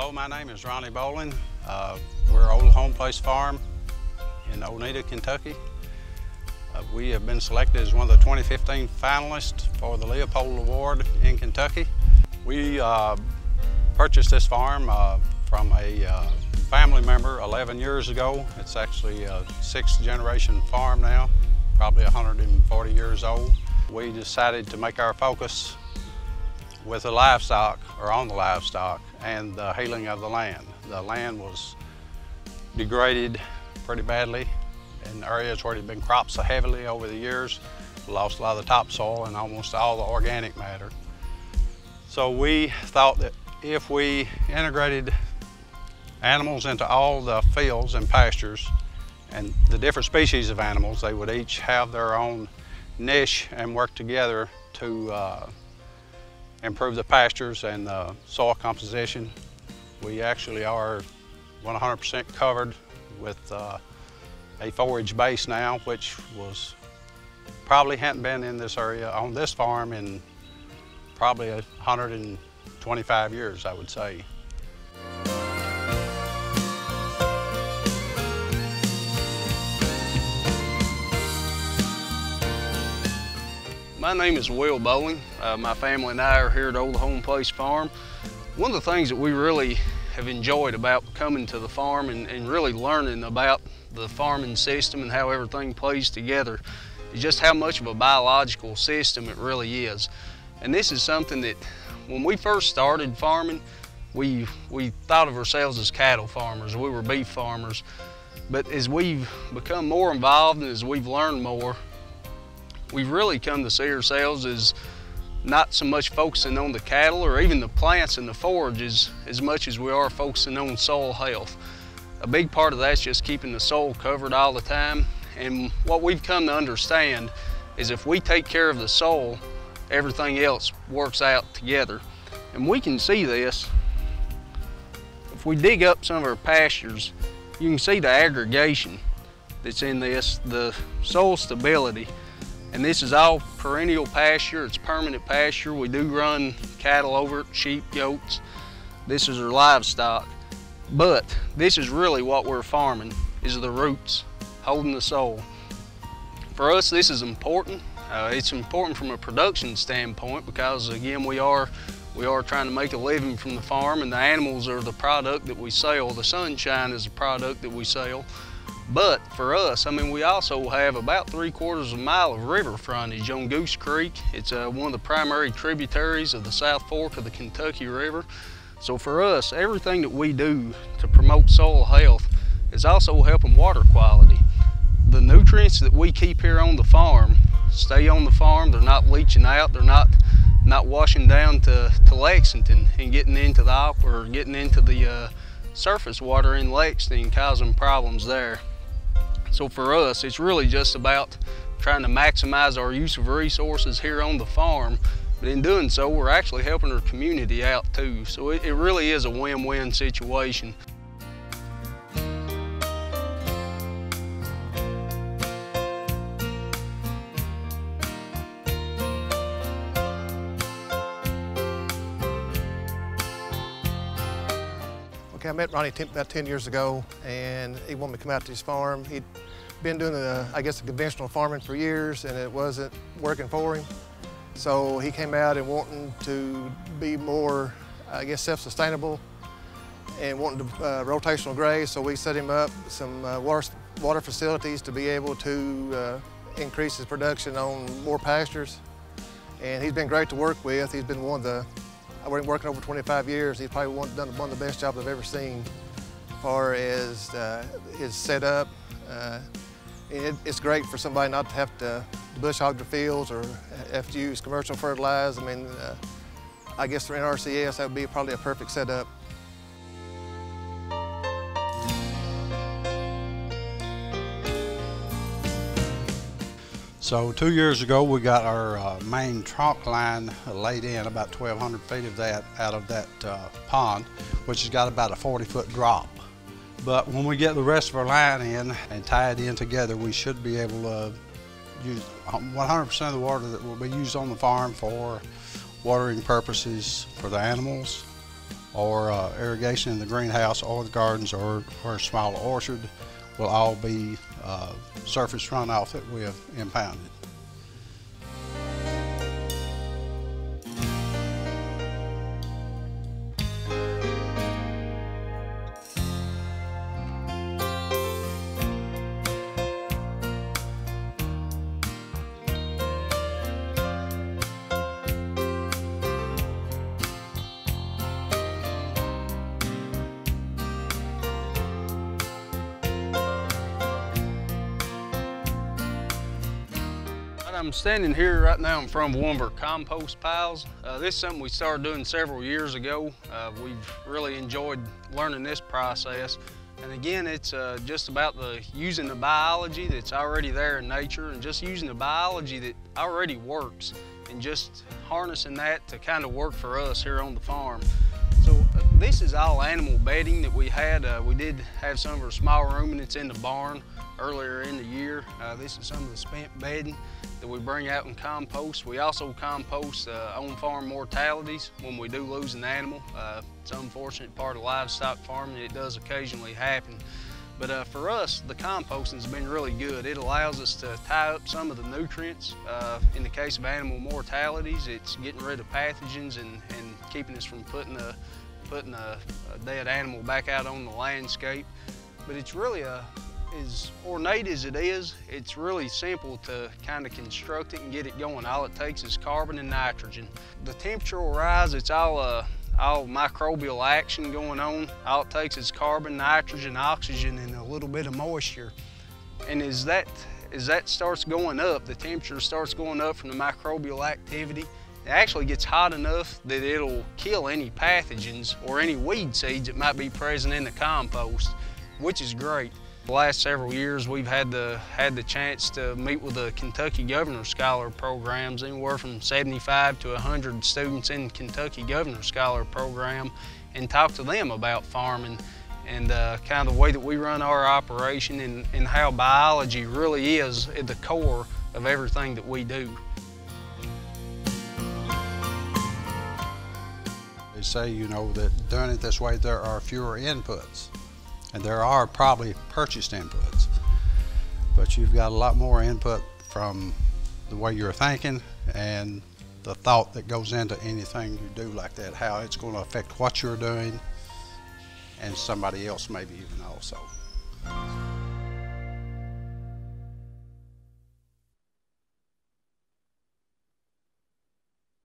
Hello, my name is Ronnie Bowling. We're Old Homeplace Farm in Oneida, Kentucky. We have been selected as one of the 2015 finalists for the Leopold Award in Kentucky. We purchased this farm from a family member 11 years ago. It's actually a 6th generation farm now, probably 140 years old. We decided to make our focus with the livestock, or on the livestock, and the healing of the land. The land was degraded pretty badly in areas where it had been cropped so heavily over the years. Lost a lot of the topsoil and almost all the organic matter. So we thought that if we integrated animals into all the fields and pastures, and the different species of animals, they would each have their own niche and work together to improve the pastures and the soil composition. We actually are 100% covered with a forage base now, which was probably hadn't been in this area on this farm in probably 125 years, I would say. My name is Will Bowling. My family and I are here at Old Homeplace Farm. One of the things that we really have enjoyed about coming to the farm and really learning about the farming system and how everything plays together is just how much of a biological system it really is. And this is something that when we first started farming, we thought of ourselves as cattle farmers. We were beef farmers. But as we've become more involved and as we've learned more, we've really come to see ourselves as not so much focusing on the cattle or even the plants and the forages as much as we are focusing on soil health. A big part of that's just keeping the soil covered all the time. And what we've come to understand is if we take care of the soil, everything else works out together. And we can see this. If we dig up some of our pastures, you can see the aggregation that's in this, the soil stability. And this is all perennial pasture, it's permanent pasture. We do run cattle over it, sheep, goats. This is our livestock. But this is really what we're farming, is the roots, holding the soil. For us, this is important. It's important from a production standpoint because, again, we are trying to make a living from the farm, and the animals are the product that we sell. The sunshine is the product that we sell. But for us, I mean, we also have about 3/4 of a mile of river frontage on Goose Creek. It's one of the primary tributaries of the South Fork of the Kentucky River. So for us, everything that we do to promote soil health is also helping water quality. The nutrients that we keep here on the farm stay on the farm. They're not leaching out. They're not washing down to Lexington and getting into the aquifer or getting into the surface water in Lexington and causing problems there. So for us, it's really just about trying to maximize our use of resources here on the farm, but in doing so, we're actually helping our community out too. So it really is a win-win situation. Okay, I met Ronnie about 10 years ago, and he wanted me to come out to his farm. He'd been doing, I guess, the conventional farming for years, and it wasn't working for him. So he came out and wanting to be more, I guess, self-sustainable and wanting to rotational graze. So we set him up some water facilities to be able to increase his production on more pastures. And he's been great to work with. He's been one of the, I've been working over 25 years. He's probably done one of the best jobs I've ever seen as far as his setup. It's great for somebody not to have to bush hog their fields or have to use commercial fertilizer. I mean, I guess for NRCS, that would be probably a perfect setup. So 2 years ago, we got our main trunk line laid in, about 1,200 feet of that out of that pond, which has got about a 40-foot drop. But when we get the rest of our line in and tie it in together, we should be able to use 100% of the water that will be used on the farm for watering purposes for the animals, or irrigation in the greenhouse or the gardens or a small orchard will all be surface runoff that we have impounded. I'm standing here right now in front of one of our compost piles. This is something we started doing several years ago. We've really enjoyed learning this process. And again, it's just about using the biology that's already there in nature and just using the biology that already works and just harnessing that to kind of work for us here on the farm. So this is all animal bedding that we had. We did have some of our small ruminants in the barn earlier in the year. This is some of the spent bedding that we bring out and compost. We also compost on-farm mortalities when we do lose an animal. It's an unfortunate part of livestock farming. It does occasionally happen. But for us, the composting has been really good. It allows us to tie up some of the nutrients. In the case of animal mortalities, it's getting rid of pathogens and keeping us from putting a dead animal back out on the landscape. But it's really as ornate as it is, it's really simple to kind of construct it and get it going. All it takes is carbon and nitrogen. The temperature will rise. It's all microbial action going on. All it takes is carbon, nitrogen, oxygen, and a little bit of moisture. And as that starts going up, the temperature starts going up from the microbial activity. It actually gets hot enough that it'll kill any pathogens or any weed seeds that might be present in the compost, which is great. The last several years, we've had the chance to meet with the Kentucky Governor Scholar programs, anywhere from 75 to 100 students in the Kentucky Governor Scholar program, and talk to them about farming and kind of the way that we run our operation and how biology really is at the core of everything that we do. They say, you know, that doing it this way, there are fewer inputs. And there are probably purchased inputs, but you've got a lot more input from the way you're thinking and the thought that goes into anything you do like that, how it's going to affect what you're doing and somebody else maybe even also.